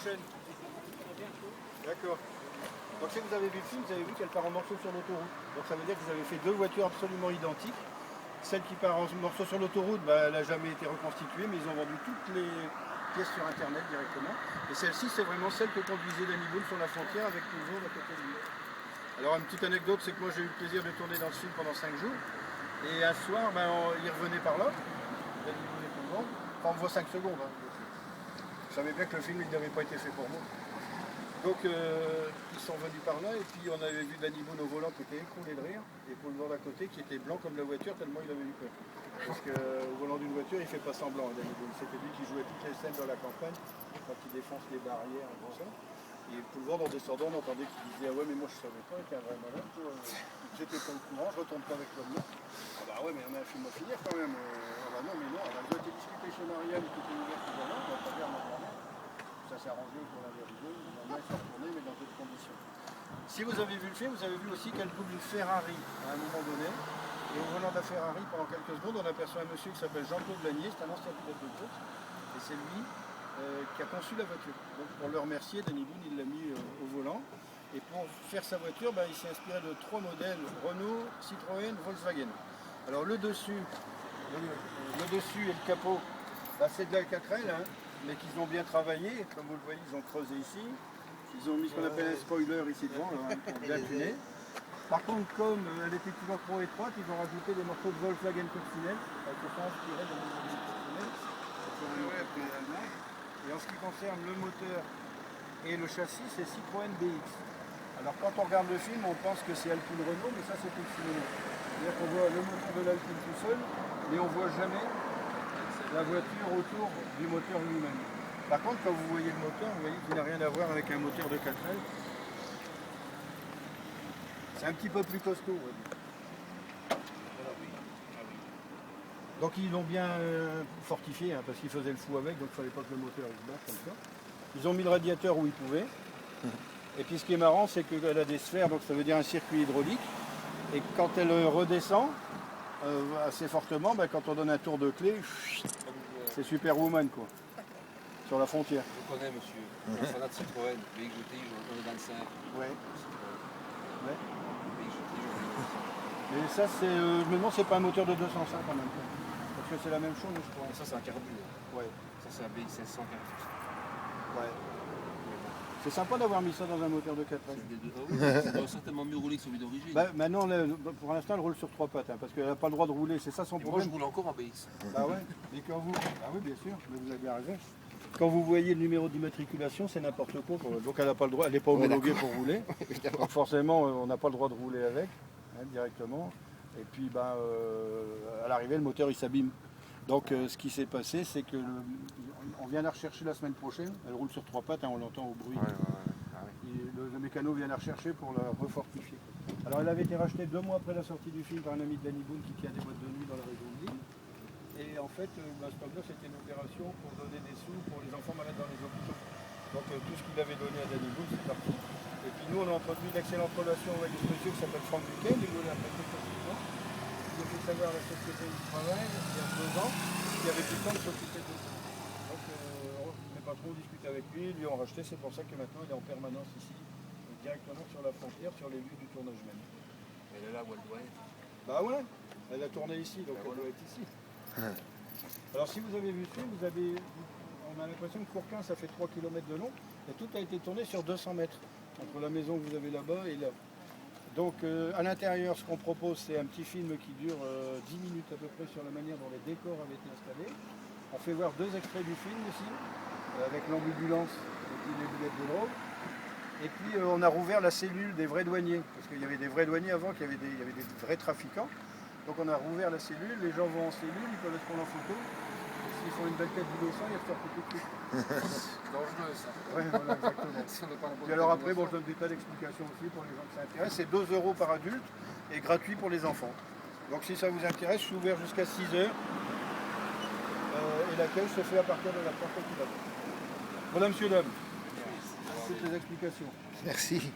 prochaine. D'accord. Donc si vous avez vu le film, vous avez vu qu'elle part en morceaux sur l'autoroute. Donc ça veut dire que vous avez fait deux voitures absolument identiques. Celle qui part en morceaux sur l'autoroute, elle n'a jamais été reconstituée, mais ils ont vendu toutes les pièces sur internet directement. Et celle-ci, c'est vraiment celle que conduisait Danny Boone sur la frontière avec toujours à côté de lui. Alors une petite anecdote, c'est que moi j'ai eu le plaisir de tourner dans ce film pendant 5 jours. Et un soir, il revenait par là. Danny Boone et tout le monde. Enfin, on voit 5 secondes. Hein. Je savais bien que le film n'avait pas été fait pour moi. Donc ils sont venus par là et puis on avait vu Danny Boone au volant qui était écroulé de rire et Paul Vord à côté qui était blanc comme la voiture tellement il avait eu peur. Parce qu'au volant d'une voiture il fait pas semblant Danny Boone. C'était lui qui jouait toutes les scènes dans la campagne quand il défonce les barrières et tout ça. Et Paul Vord en descendant on entendait qu'il disait ah ouais mais moi je savais pas, il était un vrai malin. J'étais pas au courant, je retourne pas avec l'homme là. Ah bah ouais mais on a un film à finir quand même. Ah bah non mais non, on a été discuté chez Marianne qui était ouverte au volant, on va pas faire maintenant. Ça s'est arrangé pour la vérifier, ils sont retournés mais dans d'autres conditions. Si vous avez vu le film, vous avez vu aussi qu'elle double une Ferrari à un moment donné. Et au volant de la Ferrari, pendant quelques secondes, on aperçoit un monsieur qui s'appelle Jean-Claude Lanier, c'est un ancien pilote de course. Et c'est lui qui a conçu la voiture. Donc pour le remercier, Danny Boone, il l'a mis au volant. Et pour faire sa voiture, il s'est inspiré de 3 modèles, Renault, Citroën, Volkswagen. Alors le dessus et le capot, c'est de l'Alcatrel, hein, mais qu'ils ont bien travaillé. Comme vous le voyez, ils ont creusé ici. Ils ont mis ce qu'on appelle un spoiler ici devant, là, pour bien tuner. Par contre, comme elle était toujours trop étroite, ils ont rajouté des morceaux de Volkswagen Coccinelle, qui sont inspirés de Volkswagen Coccinelle. Et en ce qui concerne le moteur et le châssis, c'est Citroën BX. Alors quand on regarde le film, on pense que c'est Alpine Renault, mais ça c'est une cinéma. C'est-à-dire qu'on voit le moteur de l'Alpine tout seul, mais on ne voit jamais la voiture autour du moteur lui-même. Par contre, quand vous voyez le moteur, vous voyez qu'il n'a rien à voir avec un moteur de 4L. C'est un petit peu plus costaud. Donc ils l'ont bien fortifié, hein, parce qu'ils faisaient le fou avec, donc il ne fallait pas que le moteur se batte comme ça. Ils ont mis le radiateur où ils pouvaient. Et puis ce qui est marrant, c'est qu'elle a des sphères, donc ça veut dire un circuit hydraulique. Et quand elle redescend assez fortement, quand on donne un tour de clé, c'est Superwoman quoi. Sur la frontière. Je connais monsieur. On s'en a de Citroën, VXGT, on est dans le 5. Ouais. Ouais. VXGT, Et ça c'est, je me demande c'est pas un moteur de 205 en même temps. Parce que c'est la même chose je crois. ça c'est un carburant. Ouais. Ça c'est un BX 500 carburant. Ouais. C'est sympa d'avoir mis ça dans un moteur de 4 oui, ça doit certainement mieux rouler que celui d'origine. Maintenant, pour l'instant, elle roule sur 3 pattes, hein, parce qu'elle n'a pas le droit de rouler, c'est ça son problème. Moi, je roule encore en BX. Bah ouais, et quand vous... Ah oui, bien sûr, mais vous avez bien raison. Quand vous voyez le numéro d'immatriculation, c'est n'importe quoi. Donc elle n'a pas le droit, elle n'est pas homologuée pour rouler. Donc forcément, on n'a pas le droit de rouler avec, hein, directement. Et puis, à l'arrivée, le moteur, il s'abîme. Donc ce qui s'est passé, c'est que on vient la rechercher la semaine prochaine. Elle roule sur 3 pattes, hein, on l'entend au bruit. Et le mécano vient la rechercher pour la refortifier. Alors elle avait été rachetée 2 mois après la sortie du film par un ami de Danny Boone qui tient des boîtes de nuit dans la région de Lille. Et en fait, ce temps-là, c'était une opération pour donner des sous pour les enfants malades dans les hôpitaux. Donc tout ce qu'il avait donné à Danny Boone, c'est parti. Et puis nous, on a entretenu une excellente relation avec ce monsieur qui s'appelle Franck Duquet, il nous l'a prêté facilement. Il a fait savoir à la société du travail, il y a 2 ans, qu'il n'y avait plus le temps de s'occuper de ça. Donc mes patrons ont discuté avec lui, lui ont racheté, c'est pour ça que maintenant il est en permanence ici, directement sur la frontière, sur les lieux du tournage même. Elle est là où elle doit être. Bah ouais, elle a tourné ici, donc elle doit être ici. Alors si vous avez vu ce film, on a l'impression que Courquin ça fait 3 km de long, et tout a été tourné sur 200 mètres, entre la maison que vous avez là-bas et là. Donc à l'intérieur, ce qu'on propose, c'est un petit film qui dure 10 minutes à peu près sur la manière dont les décors avaient été installés. On fait voir 2 extraits du film aussi, avec l'ambulance et puis les boulettes de drogue. Et puis on a rouvert la cellule des vrais douaniers, parce qu'il y avait des vrais douaniers avant, il y avait des vrais trafiquants. Donc on a rouvert la cellule, les gens vont en cellule, ils peuvent se prendre en photo. S'ils font une belle tête du sang, ils ressortent tout de suite. C'est dangereux ça. Ouais, voilà, exactement. Et alors après, je donne des tas d'explications aussi pour les gens qui s'intéressent. C'est 2 € par adulte et gratuit pour les enfants. Donc si ça vous intéresse, je suis ouvert jusqu'à 6 h. Et l'accueil se fait à partir de la porte qui va. Voilà monsieur l'homme. Toutes les explications. Merci.